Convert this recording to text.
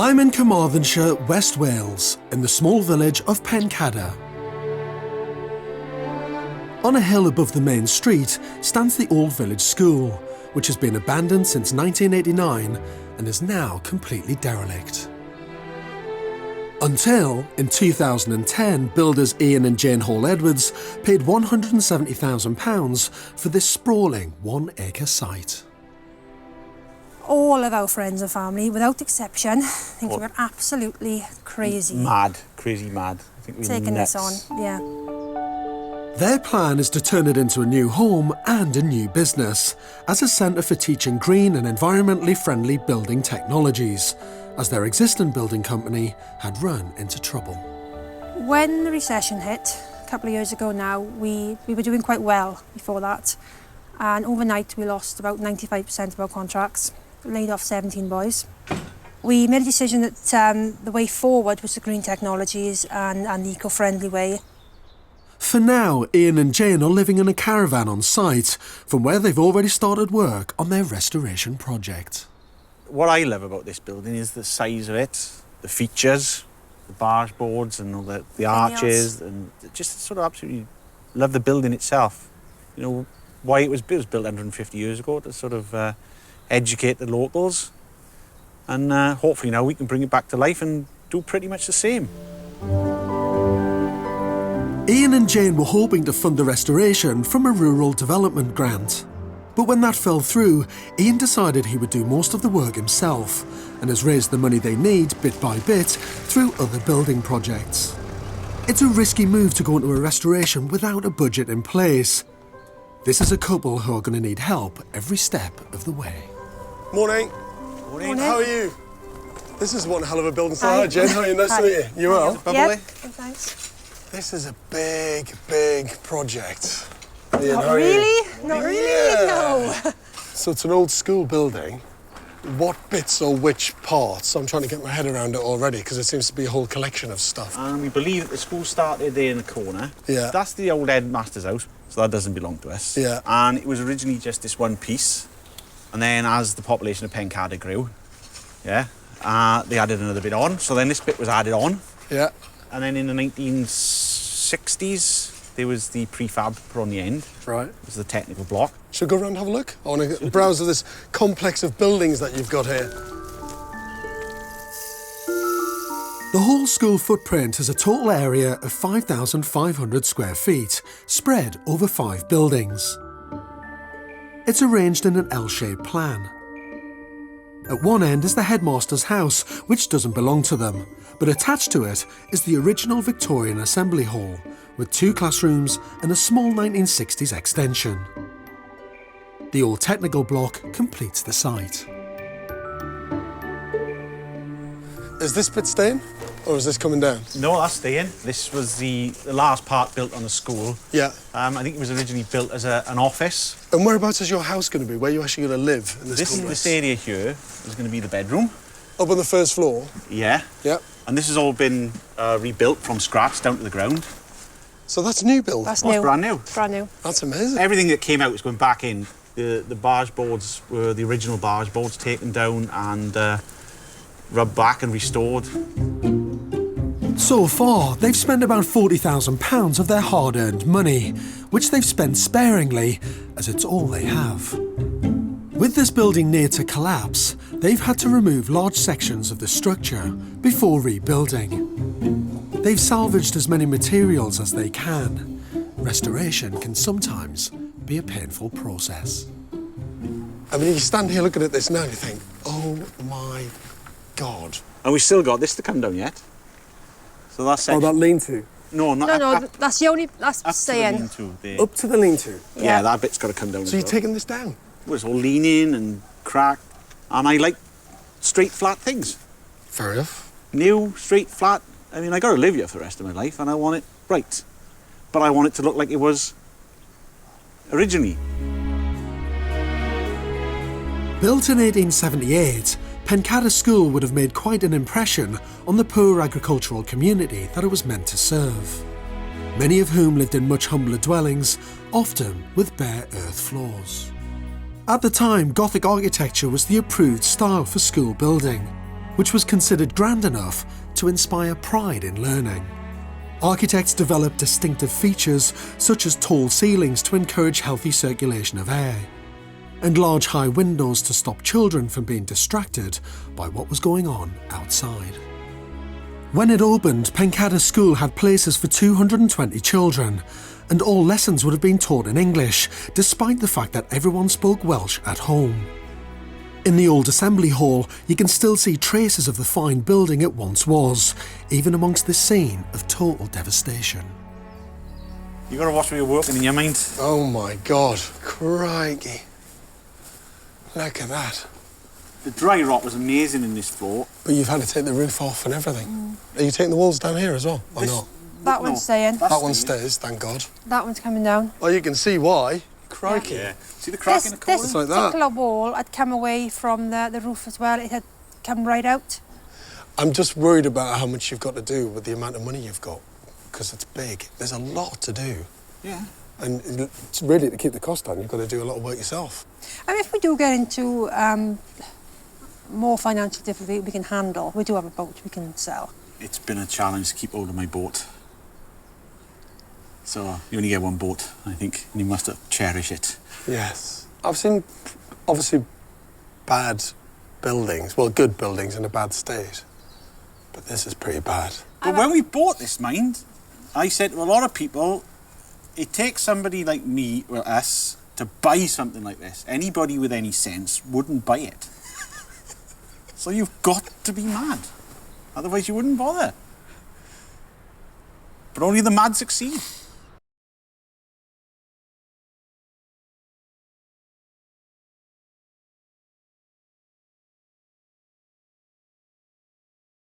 I'm in Carmarthenshire, West Wales, in the small village of Pencada. On a hill above the main street stands the old village school, which has been abandoned since 1989 and is now completely derelict. Until, in 2010, builders Ian and Jane Hall-Edwards paid £170,000 for this sprawling 1-acre site. All of our friends and family, without exception, think we're absolutely crazy. Crazy mad. I think we're taking nuts. this on, yeah. Their plan is to turn it into a new home and a new business, as a centre for teaching green and environmentally friendly building technologies, as their existing building company had run into trouble. When the recession hit, a couple of years ago now, we were doing quite well before that. And overnight we lost about 95% of our contracts, laid off 17 boys. We made a decision that the way forward was the green technologies and the eco-friendly way. For now, Ian and Jane are living in a caravan on site, from where they've already started work on their restoration project. What I love about this building is the size of it, the features, the barge boards and all the arches, and just sort of absolutely love the building itself. You know, why it was built 150 years ago, to sort of educate the locals, and hopefully now we can bring it back to life and do pretty much the same. Ian and Jane were hoping to fund the restoration from a rural development grant. But when that fell through, Ian decided he would do most of the work himself and has raised the money they need bit by bit through other building projects. It's a risky move to go into a restoration without a budget in place. This is a couple who are going to need help every step of the way. Morning. Morning. How are you? This is one hell of a building site. Hi, Jen. How are you? Nice to meet you. You well? Yep. Thanks. This is a big, big project. Not really? Not really, no. So it's an old school building. What bits or which parts? I'm trying to get my head around it already, because it seems to be a whole collection of stuff. And we believe that the school started there in the corner. Yeah. That's the old headmaster's house, so that doesn't belong to us. Yeah. And it was originally just this one piece. And then as the population of Pencada grew, they added another bit on. So then this bit was added on. Yeah. And then in the 1960s, there was the prefab put on the end. Right. It was the technical block. Should we go around and have a look? I want to browse this complex of buildings that you've got here. The whole school footprint has a total area of 5,500 square feet, spread over 5 buildings. It's arranged in an L-shaped plan. At one end is the headmaster's house, which doesn't belong to them, but attached to it is the original Victorian Assembly Hall, with 2 classrooms and a small 1960s extension. The old technical block completes the site. Is this bit staying, or is this coming down? No, that's staying. This was the last part built on the school. Yeah. I think it was originally built as an office. And whereabouts is your house going to be? Where are you actually going to live in this complex? This area here is going to be the bedroom. Up on the first floor? Yeah. Yeah. And this has all been rebuilt from scratch down to the ground. So that's new build? That's Oh, new. it's brand new. Brand new. That's amazing. Everything that came out was going back in. The barge boards were the original barge boards taken down and rubbed back and restored. So far, they've spent about £40,000 of their hard-earned money, which they've spent sparingly, as it's all they have. With this building near to collapse, they've had to remove large sections of the structure before rebuilding. They've salvaged as many materials as they can. Restoration can sometimes be a painful process. I mean, you stand here looking at this now and you think, oh my God. And we've still got this to come down yet. So that's Oh, that lean-to? No, not No, that's the only, that's up staying. to the lean-to there. Up to the lean-to? Yeah, that bit's got to come down. So you're taking this down? Well, it's all leaning and cracked. And I like straight, flat things. Fair enough. New, straight, flat. I mean, I got to live here for the rest of my life, and I want it right. But I want it to look like it was originally. Built in 1878, Pencada School would have made quite an impression on the poor agricultural community that it was meant to serve, many of whom lived in much humbler dwellings, often with bare earth floors. At the time, Gothic architecture was the approved style for school building, which was considered grand enough to inspire pride in learning. Architects developed distinctive features such as tall ceilings to encourage healthy circulation of air, and large high windows to stop children from being distracted by what was going on outside. When it opened, Pencada School had places for 220 children, and all lessons would have been taught in English, despite the fact that everyone spoke Welsh at home. In the old assembly hall, you can still see traces of the fine building it once was, even amongst this scene of total devastation. You gotta watch where you're working in your mind. Oh my God, crikey. Look at that. The dry rot was amazing in this floor. But you've had to take the roof off and everything. Are you taking the walls down here as well, or not? That one's staying. That one stays, thank God. That one's coming down. Oh, you can see why. Crikey. Yeah. See the crack in the corner? This like that. particular wall had come away from the roof as well. It had come right out. I'm just worried about how much you've got to do with the amount of money you've got, because it's big. There's a lot to do. Yeah. And it's really, to keep the cost down, you've got to do a lot of work yourself. I mean, if we do get into more financial difficulty we can handle, we do have a boat we can sell. It's been a challenge to keep hold of my boat. So you only get one boat, I think, and you must cherish it. Yes. I've seen, obviously, bad buildings, well, good buildings in a bad state. But this is pretty bad. But when we bought this, mind, I said to a lot of people, it takes somebody like me, or us, to buy something like this. Anybody with any sense wouldn't buy it. So you've got to be mad. Otherwise you wouldn't bother. But only the mad succeed.